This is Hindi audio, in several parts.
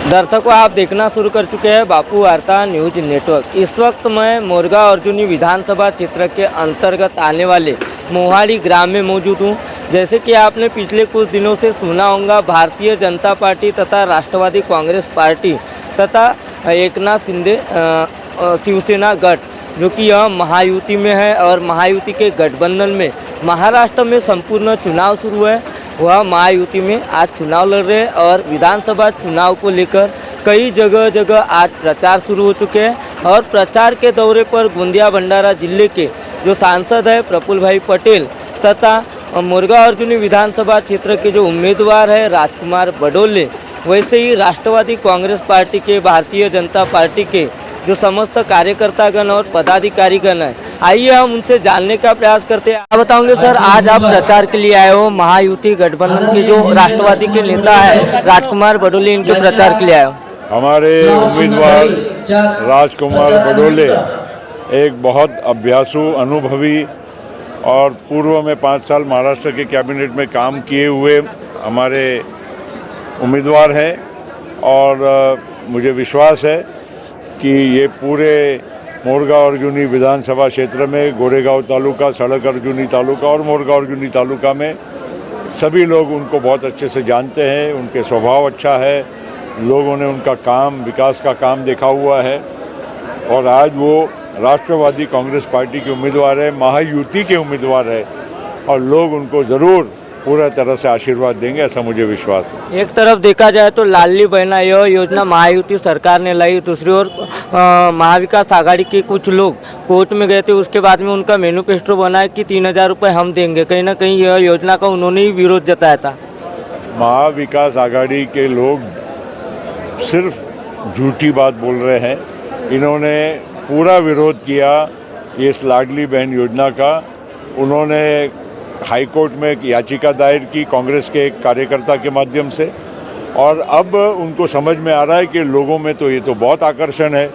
दर्शकों, आप देखना शुरू कर चुके हैं बापू वार्ता न्यूज नेटवर्क। इस वक्त मैं मोरगा अर्जुनी विधानसभा क्षेत्र के अंतर्गत आने वाले मोहाड़ी ग्राम में मौजूद हूं। जैसे कि आपने पिछले कुछ दिनों से सुना होगा, भारतीय जनता पार्टी तथा राष्ट्रवादी कांग्रेस पार्टी तथा एकनाथ शिंदे शिवसेना गठ, जो कि यह महायुति में है और महायुति के गठबंधन में महाराष्ट्र में संपूर्ण चुनाव शुरू है। वह महायुति में आज चुनाव लड़ रहे हैं और विधानसभा चुनाव को लेकर कई जगह आज प्रचार शुरू हो चुके हैं। और प्रचार के दौरे पर गोंदिया भंडारा जिले के जो सांसद है प्रफुल्ल भाई पटेल तथा मोरगा अर्जुनी विधानसभा क्षेत्र के जो उम्मीदवार है राजकुमार बडोले, वैसे ही राष्ट्रवादी कांग्रेस पार्टी के, भारतीय जनता पार्टी के जो समस्त कार्यकर्तागण और पदाधिकारीगण है, आइए हम उनसे जानने का प्रयास करते हैं। आप बताओगे सर, आज आप प्रचार के लिए आए हो, महायुति गठबंधन के जो राष्ट्रवादी के नेता है राजकुमार बडोले, इनके प्रचार के लिए आए हो। हमारे उम्मीदवार राजकुमार बडोले एक बहुत अभ्यासु, अनुभवी और पूर्व में 5 साल महाराष्ट्र के कैबिनेट में काम किए हुए हमारे उम्मीदवार हैं। और मुझे विश्वास है कि ये पूरे मोरगा अर्जुनी विधानसभा क्षेत्र में गोरेगांव तालुका, सड़क अर्जुनी तालुका और मोरगा अर्जुनी तालुका में सभी लोग उनको बहुत अच्छे से जानते हैं। उनके स्वभाव अच्छा है, लोगों ने उनका काम, विकास का काम देखा हुआ है। और आज वो राष्ट्रवादी कांग्रेस पार्टी के उम्मीदवार है, महायुति के उम्मीदवार है और लोग उनको ज़रूर पूरा तरह से आशीर्वाद देंगे, ऐसा मुझे विश्वास है। एक तरफ देखा जाए तो लाडली बहना यह योजना महायुति सरकार ने लाई, दूसरी ओर महाविकास आघाड़ी के कुछ लोग कोर्ट में गए थे, उसके बाद में उनका मैनिफेस्टो बना है कि 3000 रुपये हम देंगे। कहीं ना कहीं यह योजना का उन्होंने ही विरोध जताया था। महाविकास आघाड़ी के लोग सिर्फ झूठी बात बोल रहे हैं। इन्होंने पूरा विरोध किया इस लाडली बहन योजना का। उन्होंने हाई कोर्ट में एक याचिका दायर की कांग्रेस के एक कार्यकर्ता के माध्यम से, और अब उनको समझ में आ रहा है कि लोगों में तो ये तो बहुत आकर्षण है।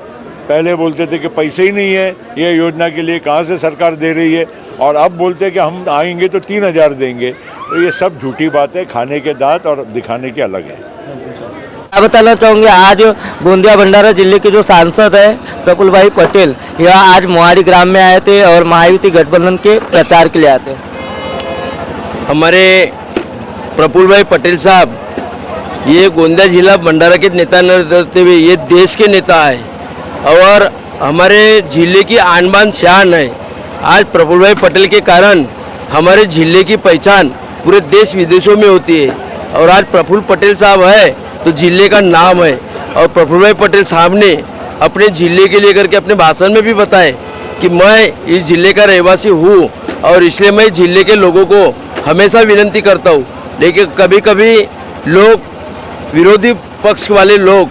पहले बोलते थे कि पैसे ही नहीं है ये योजना के लिए, कहाँ से सरकार दे रही है, और अब बोलते हैं कि हम आएंगे तो 3000 देंगे। तो ये सब झूठी बात है, खाने के दांत और दिखाने के अलग है। आप बताना चाहूँगे, आज गोंदिया भंडारा जिले के जो सांसद है प्रफुल्ल भाई पटेल, यह आज मोहाड़ी ग्राम में आए थे और महायुति गठबंधन के प्रचार के लिए आए थे। हमारे प्रफुल्ल भाई पटेल साहब ये गोंदिया जिला भंडारा के नेता न रहते हुए ये देश के नेता है और हमारे जिले की आन बान शान है। आज प्रफुल्ल भाई पटेल के कारण हमारे जिले की पहचान पूरे देश विदेशों में होती है। और आज प्रफुल्ल पटेल साहब है तो जिले का नाम है। और प्रफुल्ल भाई पटेल साहब ने अपने जिले के लेकर के अपने भाषण में भी बताए कि मैं इस जिले का रहवासी हूँ और इसलिए मैं जिले के लोगों को हमेशा विनती करता हूँ। लेकिन कभी कभी लोग, विरोधी पक्ष वाले लोग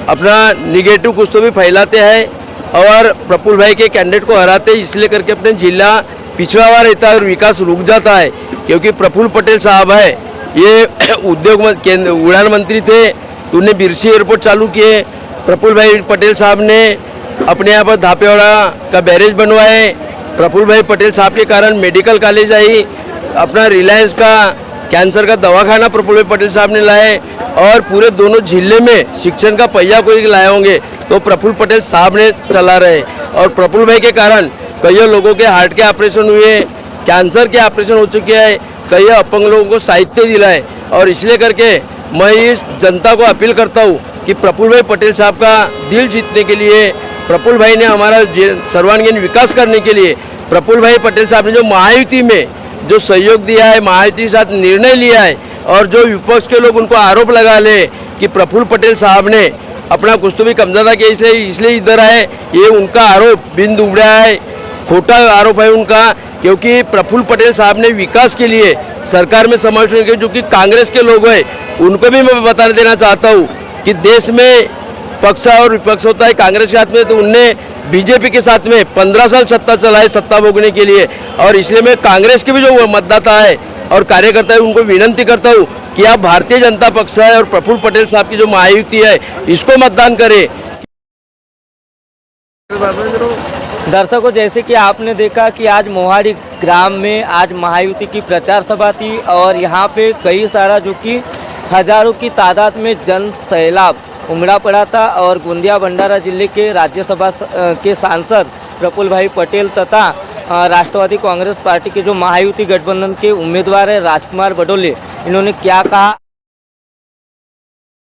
अपना निगेटिव कुछ तो भी फैलाते हैं और प्रफुल्ल भाई के कैंडिडेट को हराते हैं, इसलिए करके अपने जिला पिछड़ा हुआ रहता है और विकास रुक जाता है। क्योंकि प्रफुल्ल पटेल साहब है ये उड़ान मंत्री थे, उन्हें बिरसी एयरपोर्ट चालू किए। प्रफुल्ल भाई पटेल साहब ने अपने यहाँ पर धापेवाड़ा का बैरेज बनवाए। प्रफुल्ल भाई पटेल साहब के कारण मेडिकल कॉलेज आई, अपना रिलायंस का कैंसर का दवाखाना प्रफुल्ल भाई पटेल साहब ने लाए और पूरे दोनों जिले में शिक्षण का पहिया कोई लाए होंगे तो प्रफुल्ल पटेल साहब ने चला रहे। और प्रफुल्ल भाई के कारण कई लोगों के हार्ट के ऑपरेशन हुए, कैंसर के ऑपरेशन हो चुके हैं, कई अपंग लोगों को साहित्य दिलाए। और इसलिए करके मैं इस जनता को अपील करता हूँ कि प्रफुल्ल भाई पटेल साहब का दिल जीतने के लिए, प्रफुल्ल भाई ने हमारा सर्वांगीण विकास करने के लिए, प्रफुल्ल भाई पटेल साहब ने जो महायुति में जो सहयोग दिया है, महायुति के साथ निर्णय लिया है, और जो विपक्ष के लोग उनको आरोप लगा ले कि प्रफुल्ल पटेल साहब ने अपना कुछ तो भी कमज़ा किया इसलिए इधर आए, ये उनका आरोप बिंद उड़ा है, खोटा आरोप है उनका। क्योंकि प्रफुल्ल पटेल साहब ने विकास के लिए सरकार में समावेश किया। जो कि कांग्रेस के लोग हैं उनको भी मैं बता देना चाहता हूँ कि देश में पक्ष और विपक्ष होता है। कांग्रेस के हाथ में तो उनने बीजेपी के साथ में 15 साल सत्ता चलाए, सत्ता भोगने के लिए। और इसलिए मैं कांग्रेस के भी जो मतदाता है और कार्यकर्ता है उनको विनती करता हूँ कि आप भारतीय जनता पक्ष है और प्रफुल्ल पटेल साहब की जो महायुति है इसको मतदान करें। दर्शकों, जैसे कि आपने देखा कि आज मोहाड़ी ग्राम में आज महायुति की प्रचार सभा थी और यहाँ पे कई सारा जो कि हजारों की तादाद में जन सैलाब उमड़ा पड़ा था और गोंदिया भंडारा जिले के राज्यसभा के सांसद प्रफुल्ल भाई पटेल तथा राष्ट्रवादी कांग्रेस पार्टी के जो महायुति गठबंधन के उम्मीदवार है राजकुमार बडोले, इन्होंने क्या कहा